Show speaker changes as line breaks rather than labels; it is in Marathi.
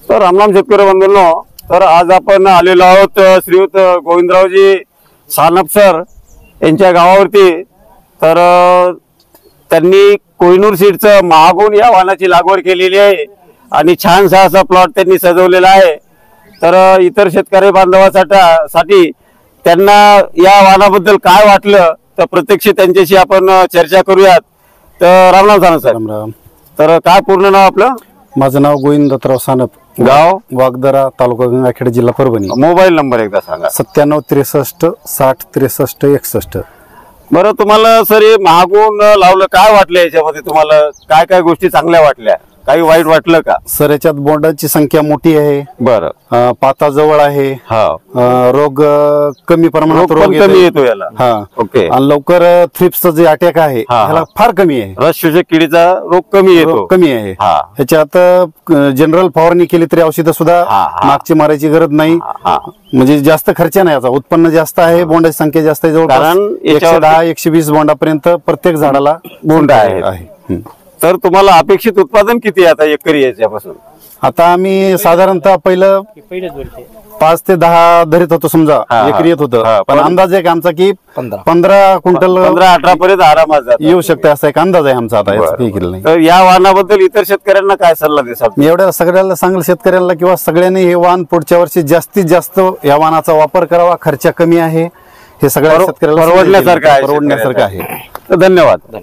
तर रामराम शेतकरी बंधूंनो, तर आज आपण आलेलो आहोत श्रीयुत गोविंदरावजी सानप सर यांच्या गावावरती। तर त्यांनी कोहिनूर सीडचं महागुण या वाहनाची लागवड केलेली आहे आणि छानसा असा प्लॉट त्यांनी सजवलेला आहे। तर इतर शेतकरी बांधवांसाठी त्यांना या वाहनाबद्दल काय वाटलं तर प्रत्यक्ष त्यांच्याशी आपण चर्चा करूयात। तर रामराम सानप सर।
रामराम।
तर काय पूर्ण नाव आपलं?
माझं नाव गोविंद दत्तराव सानप,
गाव
वागदरा, तालुका गंगाखेड, जिल्हा परभणी।
मोबाईल नंबर एकदा सांगा।
97 63 60 63 61।
बरं, तुम्हाला सर हे महागुण लावलं, काय वाटलं याच्यामध्ये? तुम्हाला काय काय गोष्टी चांगल्या वाटल्या, काही वाईट वाटलं का?
सर याच्यात बोंडाची संख्या मोठी आहे।
बरं,
पाता जवळ आहे। रोग कमी प्रमाणात रोग
कमी येतो याला।
हा,
ओके।
आणि लवकर थ्रिप्सचा जे अटॅक आहे ह्याला फार कमी आहे।
रस शोषक किडीचा रोग कमी येतो,
कमी आहे। ह्याच्यात जनरल फवारणी केली तरी औषध सुद्धा मागची मारायची गरज नाही, म्हणजे जास्त खर्च नाही याचा। उत्पन्न जास्त आहे, बोंडाची संख्या जास्त आहे, जवळपास 110 120 बोंडापर्यंत प्रत्येक झाडाला
बोंड आहे। तर तुम्हाला अपेक्षित उत्पादन किती आहे आता एकरी याच्यापासून?
आता आम्ही साधारणतः पहिलं 5 ते 10 धरीत होतो, समजा एकरी येत होतं, पण अंदाज आहे आमचा की 15 क्विंटल
15-18 पर्यंत आरामात
येऊ शकते असा एक अंदाज आहे आमचा आता। नाही
तर या वाहनाबद्दल इतर शेतकऱ्यांना काय सल्ला देसाल?
मी एवढ्या सगळ्याला सांगेल शेतकऱ्यांना किंवा सगळ्यांनी हे वाहन पुढच्या वर्षी जास्तीत जास्त या वाहनाचा वापर करावा। खर्च कमी आहे, हे सगळ्या शेतकऱ्याला
परवडण्यासारखं आहे।
आहे।
धन्यवाद।